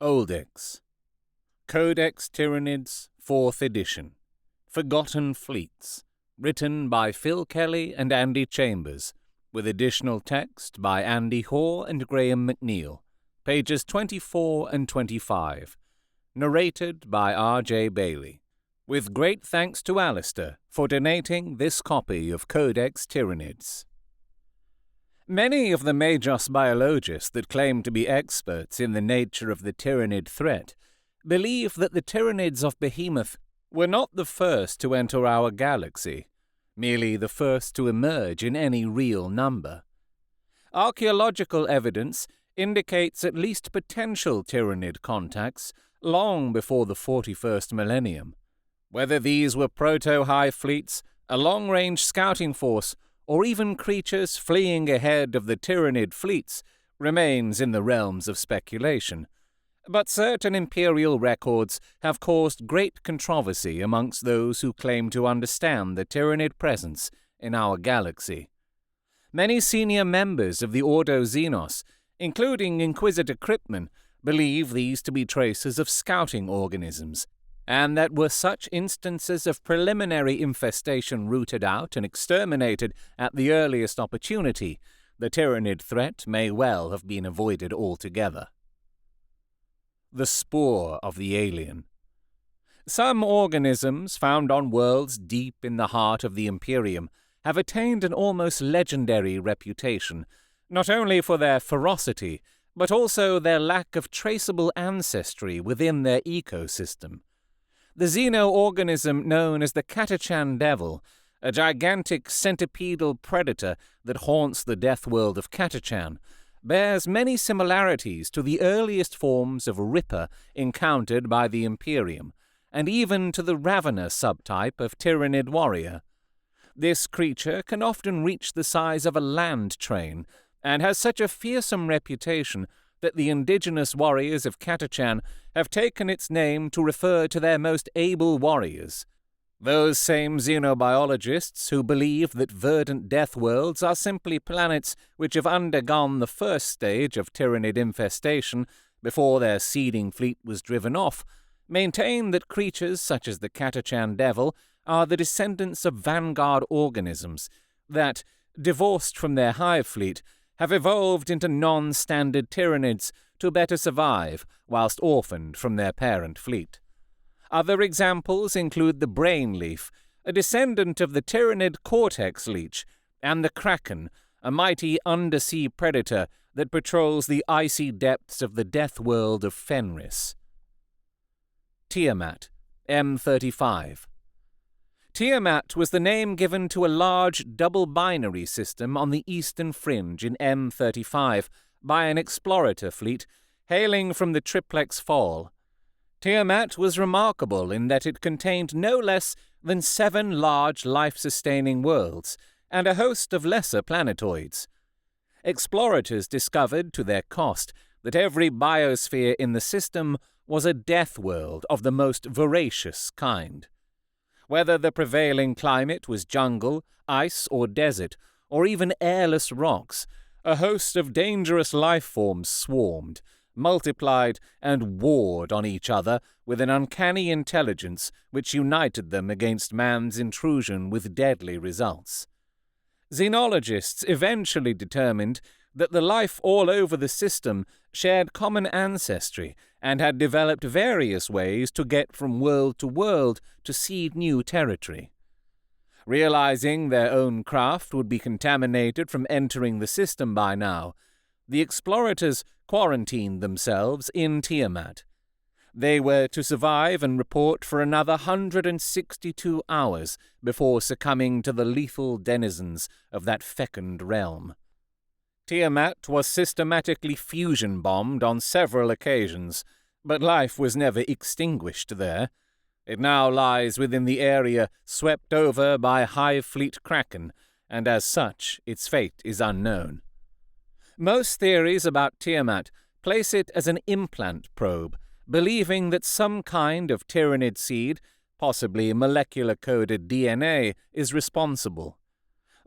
Oldex. Codex Tyranids, 4th edition. Forgotten Fleets. Written by Phil Kelly and Andy Chambers, with additional text by Hoare and Graham McNeill. Pages 24 and 25. Narrated by R.J. Bailey. With great thanks to Alistair for donating this copy of Codex Tyranids. Many of the Magos biologists that claim to be experts in the nature of the Tyranid threat believe that the Tyranids of Behemoth were not the first to enter our galaxy, merely the first to emerge in any real number. Archaeological evidence indicates at least potential Tyranid contacts long before the 41st millennium. Whether these were proto-hive fleets, a long-range scouting force, or even creatures fleeing ahead of the Tyranid fleets remains in the realms of speculation. But certain imperial records have caused great controversy amongst those who claim to understand the Tyranid presence in our galaxy. Many senior members of the Ordo Xenos, including Inquisitor Kryptman, believe these to be traces of scouting organisms, and that were such instances of preliminary infestation rooted out and exterminated at the earliest opportunity, the Tyranid threat may well have been avoided altogether. The spore of the alien. Some organisms found on worlds deep in the heart of the Imperium have attained an almost legendary reputation, not only for their ferocity, but also their lack of traceable ancestry within their ecosystem. The xeno-organism known as the Catachan Devil, a gigantic centipedal predator that haunts the death world of Catachan, bears many similarities to the earliest forms of Ripper encountered by the Imperium, and even to the Ravener subtype of Tyranid warrior. This creature can often reach the size of a land train, and has such a fearsome reputation that the indigenous warriors of Catachan have taken its name to refer to their most able warriors. Those same xenobiologists who believe that verdant death worlds are simply planets which have undergone the first stage of Tyranid infestation before their seeding fleet was driven off, maintain that creatures such as the Catachan Devil are the descendants of vanguard organisms that, divorced from their hive fleet, have evolved into non-standard Tyranids to better survive whilst orphaned from their parent fleet. Other examples include the Brain Leaf, a descendant of the Tyranid Cortex Leech, and the Kraken, a mighty undersea predator that patrols the icy depths of the death world of Fenris. Tiamat, M35. Tiamat was the name given to a large double-binary system on the eastern fringe in M35 by an explorator fleet hailing from the Triplex Fall. Tiamat was remarkable in that it contained no less than 7 large life-sustaining worlds and a host of lesser planetoids. Explorators discovered to their cost that every biosphere in the system was a death world of the most voracious kind. Whether the prevailing climate was jungle, ice, or desert, or even airless rocks, a host of dangerous life forms swarmed, multiplied, and warred on each other with an uncanny intelligence which united them against man's intrusion with deadly results. Xenologists eventually determined that the life all over the system shared common ancestry and had developed various ways to get from world to seed new territory. Realizing their own craft would be contaminated from entering the system by now, the explorators quarantined themselves in Tiamat. They were to survive and report for another 162 hours before succumbing to the lethal denizens of that fecund realm. Tiamat was systematically fusion-bombed on several occasions, but life was never extinguished there. It now lies within the area swept over by Hive Fleet Kraken, and as such its fate is unknown. Most theories about Tiamat place it as an implant probe, believing that some kind of Tyranid seed, possibly molecular-coded DNA, is responsible.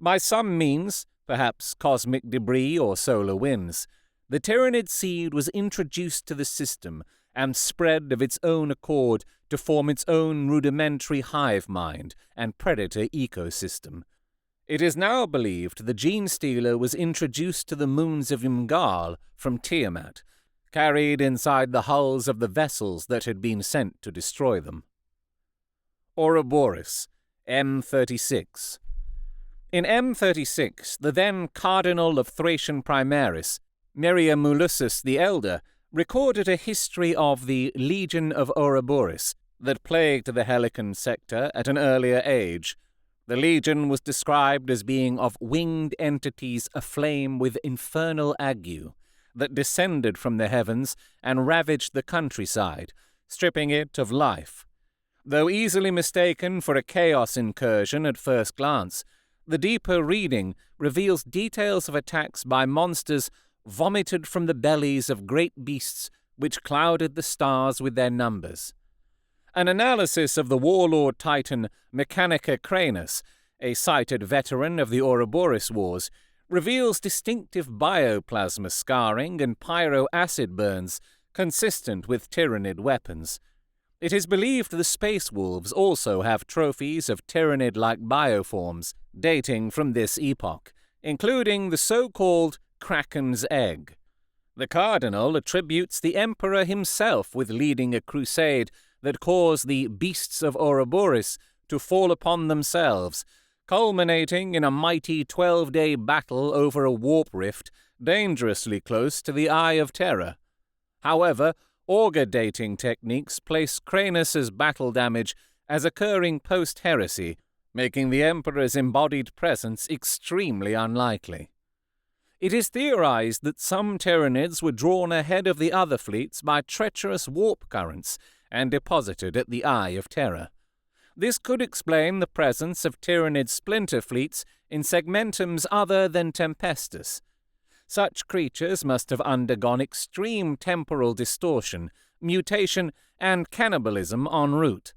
By some means, perhaps cosmic debris or solar winds, the Tyranid seed was introduced to the system and spread of its own accord to form its own rudimentary hive mind and predator ecosystem. It is now believed the gene-stealer was introduced to the moons of Imgal from Tiamat, carried inside the hulls of the vessels that had been sent to destroy them. Ouroboros, M36. In M36, the then Cardinal of Thracian Primaris, Meriamulusus the Elder, recorded a history of the Legion of Ouroboros that plagued the Helican sector at an earlier age. The legion was described as being of winged entities aflame with infernal ague that descended from the heavens and ravaged the countryside, stripping it of life. Though easily mistaken for a chaos incursion at first glance, the deeper reading reveals details of attacks by monsters vomited from the bellies of great beasts which clouded the stars with their numbers. An analysis of the warlord titan Mechanica Cranus, a cited veteran of the Ouroboros Wars, reveals distinctive bioplasma scarring and pyroacid burns consistent with Tyranid weapons. It is believed the space wolves also have trophies of Tyranid-like bioforms dating from this epoch, including the so-called Kraken's Egg. The Cardinal attributes the Emperor himself with leading a crusade that caused the beasts of Ouroboros to fall upon themselves, culminating in a mighty 12-day battle over a warp rift dangerously close to the Eye of Terror. However, auger dating techniques place Cranus's battle damage as occurring post-heresy, making the Emperor's embodied presence extremely unlikely. It is theorized that some Tyranids were drawn ahead of the other fleets by treacherous warp currents and deposited at the Eye of Terror. This could explain the presence of Tyranid splinter fleets in segmentums other than Tempestus. Such creatures must have undergone extreme temporal distortion, mutation, and cannibalism en route.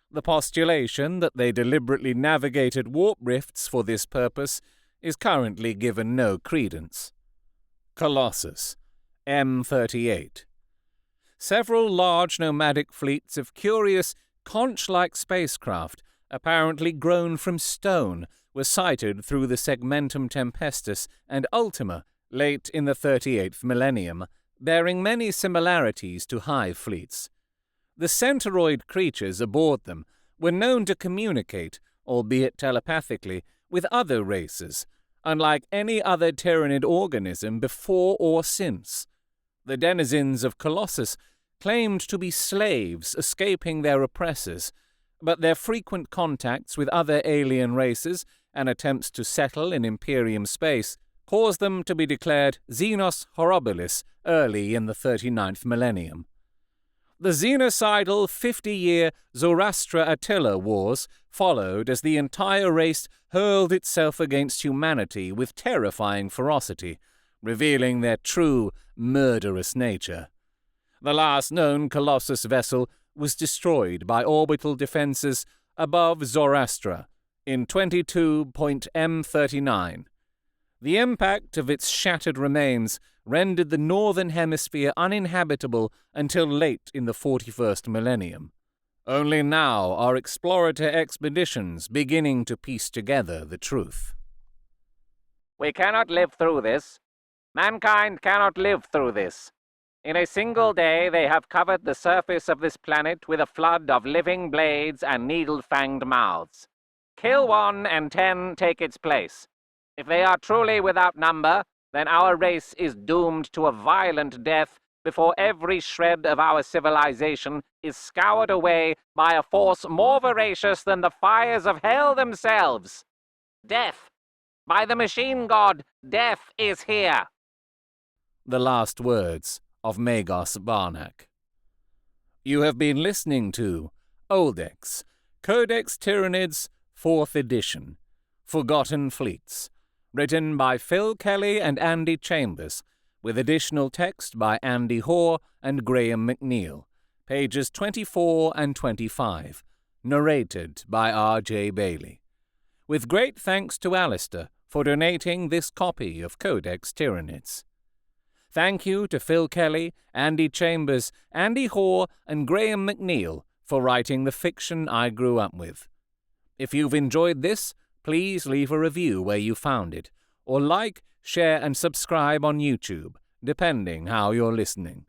The postulation that they deliberately navigated warp rifts for this purpose is currently given no credence. Colossus, M38. Several large nomadic fleets of curious, conch-like spacecraft, apparently grown from stone, were sighted through the segmentum Tempestus and Ultima late in the 38th millennium, bearing many similarities to hive fleets. The centauroid creatures aboard them were known to communicate, albeit telepathically, with other races, unlike any other Tyranid organism before or since. The denizens of Colossus claimed to be slaves escaping their oppressors, but their frequent contacts with other alien races and attempts to settle in Imperium space caused them to be declared Xenos Horribilis early in the 39th millennium. The xenocidal 50-year Zoroastra-Attila Wars followed as the entire race hurled itself against humanity with terrifying ferocity, revealing their true, murderous nature. The last known Colossus vessel was destroyed by orbital defenses above Zoroastra in 22.M39. The impact of its shattered remains rendered the northern hemisphere uninhabitable until late in the 41st millennium. Only now are explorator expeditions beginning to piece together the truth. We cannot live through this. Mankind cannot live through this. In a single day they have covered the surface of this planet with a flood of living blades and needle-fanged mouths. Kill one and 10 take its place. If they are truly without number, then our race is doomed to a violent death before every shred of our civilization is scoured away by a force more voracious than the fires of hell themselves. Death! By the machine god, death is here! The last words of Magos Barnack. You have been listening to Oldex, Codex Tyranids, 4th edition, Forgotten Fleets, written by Phil Kelly and Andy Chambers, with additional text by Andy Hoare and Graham McNeill, pages 24 and 25, narrated by R.J. Bailey. With great thanks to Alistair for donating this copy of Codex Tyranids. Thank you to Phil Kelly, Andy Chambers, Andy Hoare, and Graham McNeill for writing the fiction I grew up with. If you've enjoyed this, please leave a review where you found it, or like, share, and subscribe on YouTube, depending how you're listening.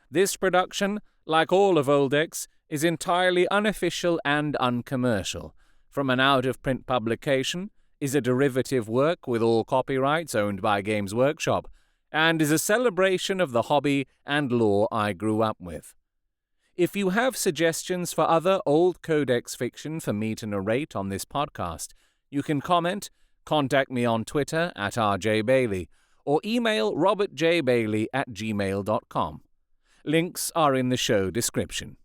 This production, like all of Oldex, is entirely unofficial and uncommercial, from an out-of-print publication, is a derivative work with all copyrights owned by Games Workshop, and is a celebration of the hobby and lore I grew up with. If you have suggestions for other old Codex fiction for me to narrate on this podcast, you can comment, contact me on Twitter @rjbailey, or email robertjbailey@gmail.com. Links are in the show description.